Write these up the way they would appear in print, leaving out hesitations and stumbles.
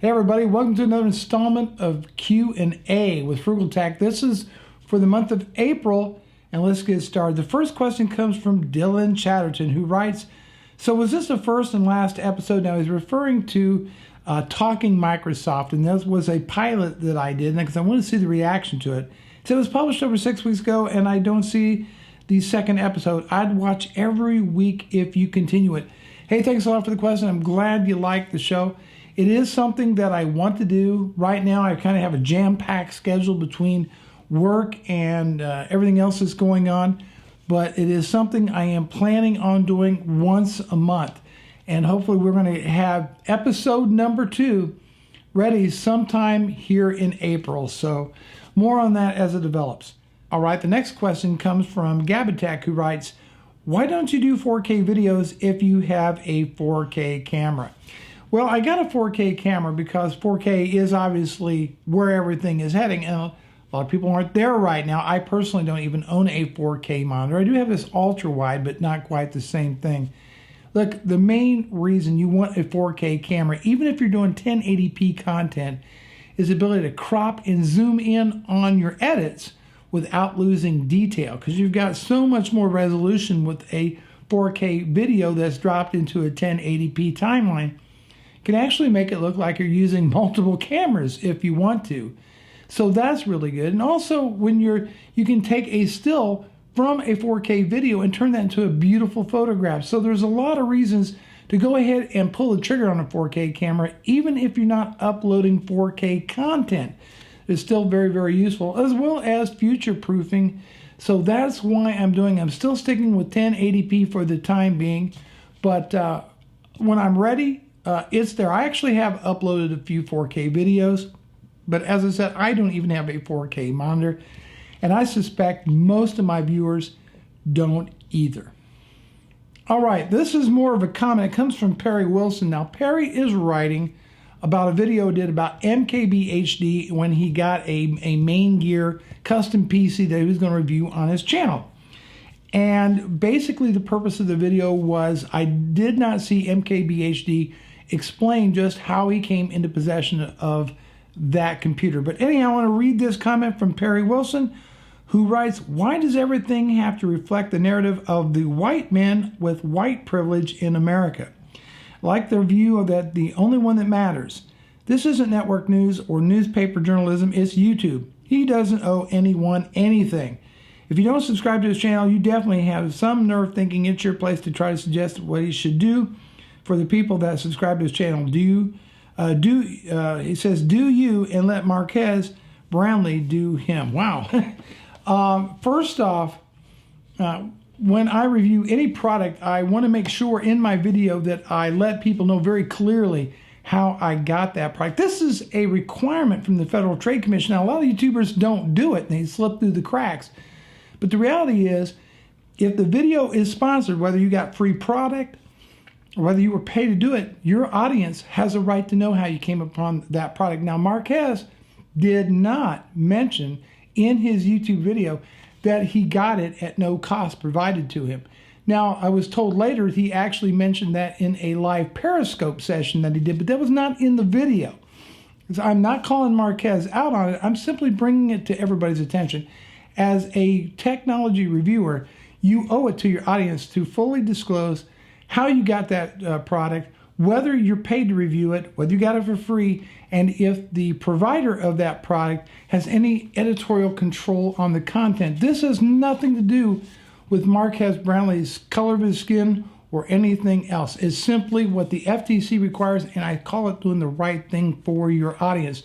Hey everybody, welcome to another installment of Q&A with Frugal Tech. This is for the month of April, and let's get started. The first question comes from Dylan Chatterton, who writes, so was this the first and last episode? Now he's referring to Talking Microsoft, and this was a pilot that I did because I wanted to see the reaction to it. So it was published over 6 weeks ago, and I don't see the second episode. I'd watch every week if you continue it. Hey, thanks a lot for the question. I'm glad you like the show. It is something that I want to do. Right now, I kind of have a jam-packed schedule between work and everything else that's going on. But it is something I am planning on doing once a month. And hopefully we're going to have episode number 2 ready sometime here in April. So more on that as it develops. All right, the next question comes from Gabatech, who writes, why don't you do 4K videos if you have a 4K camera? Well, I got a 4K camera because 4K is obviously where everything is heading, and a lot of people aren't there right now. I personally don't even own a 4K monitor. I do have this ultra-wide, but not quite the same thing. Look, the main reason you want a 4K camera, even if you're doing 1080p content, is the ability to crop and zoom in on your edits without losing detail, because you've got so much more resolution with a 4K video that's dropped into a 1080p timeline. Can actually make it look like you're using multiple cameras if you want to. So that's really good. And also when you can take a still from a 4K video and turn that into a beautiful photograph. So there's a lot of reasons to go ahead and pull the trigger on a 4K camera, even if you're not uploading 4K content. It's still very, very useful, as well as future proofing. So that's why I'm still sticking with 1080p for the time being, but when I'm ready, it's there. I actually have uploaded a few 4K videos, but as I said, I don't even have a 4K monitor, and I suspect most of my viewers don't either. All right, this is more of a comment. It comes from Perry Wilson. Now, Perry is writing about a video he did about MKBHD when he got a main gear custom PC that he was going to review on his channel. And basically the purpose of the video was I did not see MKBHD explain just how he came into possession of that computer. But anyhow, I want to read this comment from Perry Wilson, who writes, why does everything have to reflect the narrative of the white men with white privilege in America? Like their view of that the only one that matters. This isn't network news or newspaper journalism, it's YouTube. He doesn't owe anyone anything. If you don't subscribe to his channel, you definitely have some nerve thinking it's your place to try to suggest what he should do for the people that subscribe to his channel. He says, do you, and let Marquez Brownlee do him. Wow. First off, when I review any product, I want to make sure in my video that I let people know very clearly how I got that product. This is a requirement from the Federal Trade Commission. Now, a lot of YouTubers don't do it, and they slip through the cracks. But the reality is, if the video is sponsored, whether you got free product or whether you were paid to do it, your audience has a right to know how you came upon that product. Now, Marquez did not mention in his YouTube video that he got it at no cost provided to him. Now, I was told later he actually mentioned that in a live Periscope session that he did, but that was not in the video. So I'm not calling Marquez out on it. I'm simply bringing it to everybody's attention. As a technology reviewer, you owe it to your audience to fully disclose how you got that product, whether you're paid to review it, whether you got it for free, and if the provider of that product has any editorial control on the content. This has nothing to do with Marquez Brownlee's color of his skin or anything else. It's simply what the FTC requires, and I call it doing the right thing for your audience.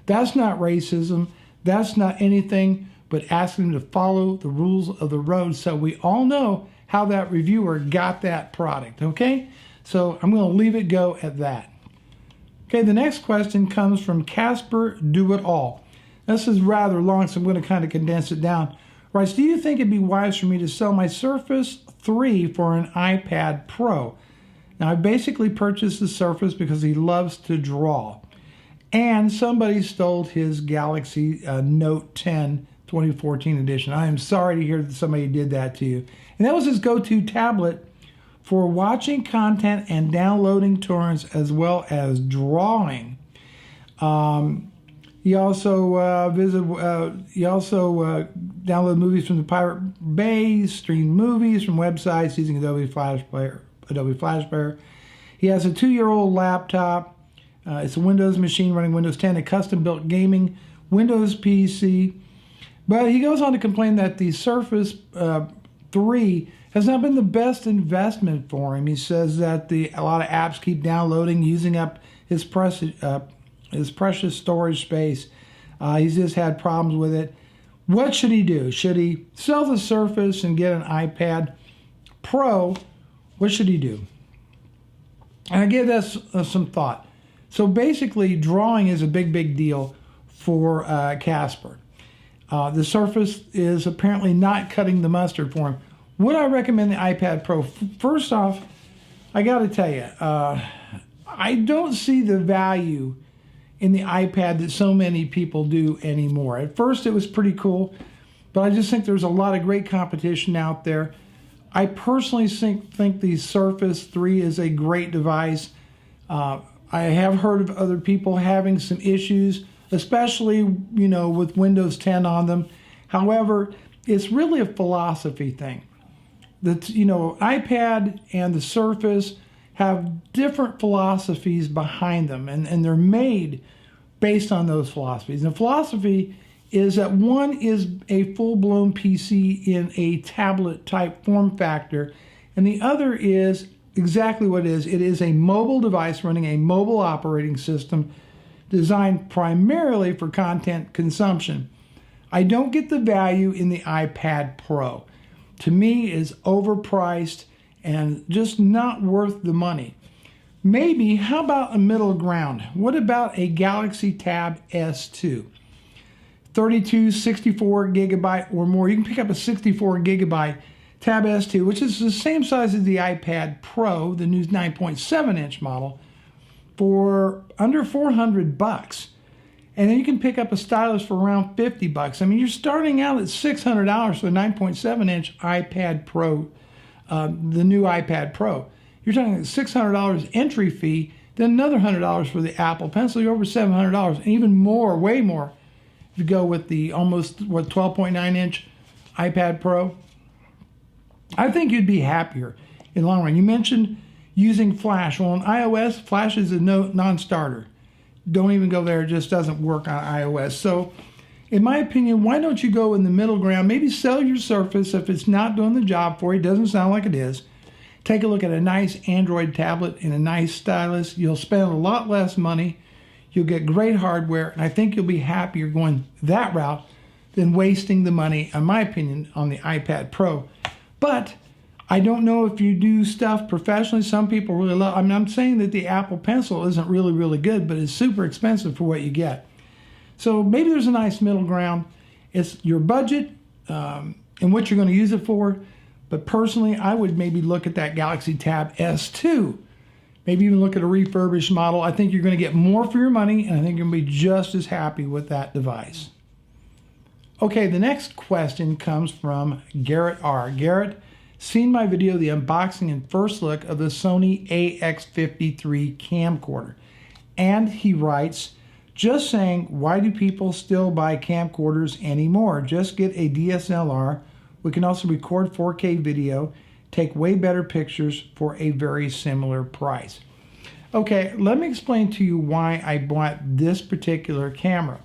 That's not racism. That's not anything but asking them to follow the rules of the road so we all know how that reviewer got that product, okay? So I'm going to leave it go at that. Okay, the next question comes from Casper Do It All. This is rather long, so I'm going to kind of condense it down. Writes, do you think it'd be wise for me to sell my Surface 3 for an iPad Pro? Now, I basically purchased the Surface because he loves to draw. And somebody stole his Galaxy Note 10 2014 edition. I am sorry to hear that somebody did that to you. And that was his go-to tablet for watching content and downloading torrents as well as drawing. He also downloaded movies from the Pirate Bay, streamed movies from websites using Adobe Flash Player. He has a 2-year-old laptop. It's a Windows machine running Windows 10, a custom-built gaming Windows PC. But he goes on to complain that the Surface 3 has not been the best investment for him. He says that a lot of apps keep downloading, using up his precious storage space. He's just had problems with it. What should he do? Should he sell the Surface and get an iPad Pro? What should he do? And I gave this some thought. So basically, drawing is a big deal for Casper. The Surface is apparently not cutting the mustard for him. Would I recommend the iPad Pro? First off, I got to tell you, I don't see the value in the iPad that so many people do anymore. At first, it was pretty cool, but I just think there's a lot of great competition out there. I personally think the Surface 3 is a great device. I have heard of other people having some issues, especially, with Windows 10 on them. However, it's really a philosophy thing. iPad and the Surface have different philosophies behind them, and they're made based on those philosophies. And the philosophy is that one is a full-blown PC in a tablet-type form factor, and the other is exactly what it is. It is a mobile device running a mobile operating system designed primarily for content consumption. I don't get the value in the iPad Pro. To me, it's overpriced and just not worth the money. Maybe, how about a middle ground? What about a Galaxy Tab S2? 32, 64 gigabyte or more. You can pick up a 64 gigabyte Tab S2, which is the same size as the iPad Pro, the new 9.7-inch model, for under $400. And then you can pick up a stylus for around $50. I mean, you're starting out at $600 for the 9.7-inch iPad Pro, the new iPad Pro. You're talking $600 entry fee, then another $100 for the Apple Pencil. You're over $700, and even more, way more, if you go with the almost 12.9-inch iPad Pro. I think you'd be happier in the long run. You mentioned using Flash. Well, on iOS, Flash is a non-starter. Don't even go there. It just doesn't work on iOS. So, in my opinion, why don't you go in the middle ground? Maybe sell your Surface if it's not doing the job for you. It doesn't sound like it is. Take a look at a nice Android tablet and a nice stylus. You'll spend a lot less money. You'll get great hardware, and I think you'll be happier going that route than wasting the money, in my opinion, on the iPad Pro. But I don't know if you do stuff professionally. Some people really love. I mean, I'm saying that the Apple Pencil isn't really good, but it's super expensive for what you get. So maybe there's a nice middle ground. It's your budget and what you're going to use it for. But personally, I would maybe look at that Galaxy Tab S2. Maybe even look at a refurbished model. I think you're going to get more for your money, and I think you're going to be just as happy with that device. Okay, the next question comes from Garrett R. Garrett, seen my video, the unboxing and first look of the Sony AX53 camcorder. And he writes, just saying, why do people still buy camcorders anymore? Just get a DSLR. We can also record 4K video, take way better pictures for a very similar price. Okay, let me explain to you why I bought this particular camera.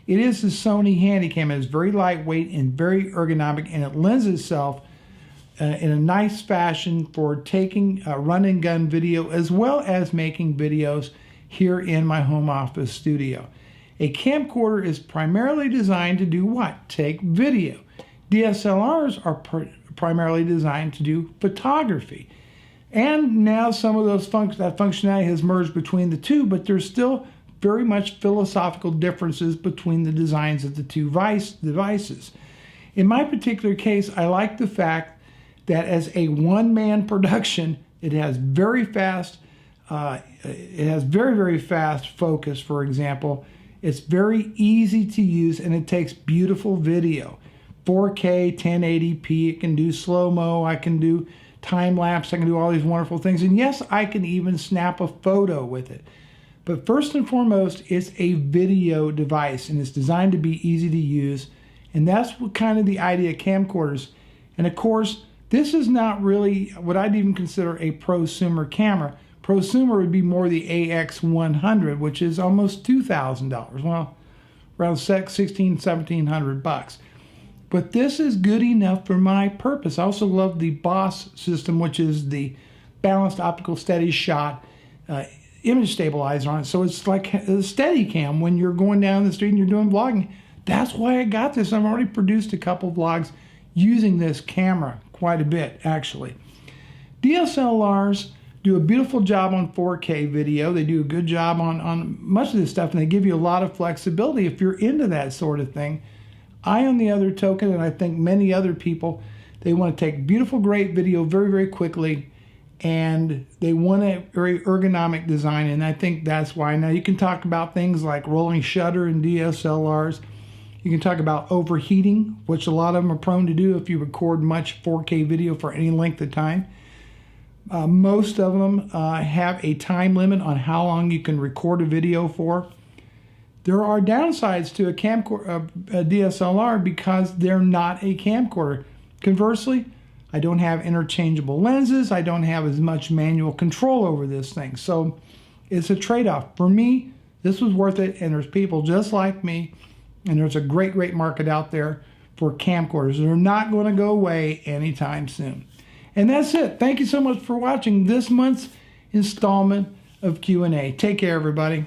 It is the Sony Handycam. It is very lightweight and very ergonomic, and it lends itself in a nice fashion for taking run and gun video as well as making videos here in my home office studio. A camcorder is primarily designed to do what? Take video. DSLRs are primarily designed to do photography. And now some of those that functionality has merged between the two, but there's still very much philosophical differences between the designs of the two devices. In my particular case, I like the fact that as a one-man production, it has very fast very fast focus, for example. It's very easy to use, and it takes beautiful video. 4K, 1080p, it can do slow-mo, I can do time-lapse, I can do all these wonderful things. And yes, I can even snap a photo with it. But first and foremost, it's a video device, and it's designed to be easy to use. And that's what kind of the idea of camcorders. And of course, this is not really what I'd even consider a prosumer camera. Prosumer would be more the AX100, which is almost $2,000. Well, around $1,600-1,700. But this is good enough for my purpose. I also love the Boss system, which is the balanced optical steady shot image stabilizer on it. So it's like a Steadicam when you're going down the street and you're doing vlogging. That's why I got this. I've already produced a couple vlogs using this camera, quite a bit actually. DSLRs do a beautiful job on 4K video. They do a good job on much of this stuff, and they give you a lot of flexibility if you're into that sort of thing. I, on the other token, and I think many other people, they want to take beautiful, great video very, very quickly, and they want a very ergonomic design, and I think that's why. Now, you can talk about things like rolling shutter in DSLRs. You can talk about overheating, which a lot of them are prone to do if you record much 4K video for any length of time. Most of them have a time limit on how long you can record a video for. There are downsides to a DSLR because they're not a camcorder. Conversely, I don't have interchangeable lenses. I don't have as much manual control over this thing. So it's a trade-off. For me, this was worth it, and there's people just like me, and there's a great, great market out there for camcorders. They're not going to go away anytime soon. And that's it. Thank you so much for watching this month's installment of Q&A. Take care, everybody.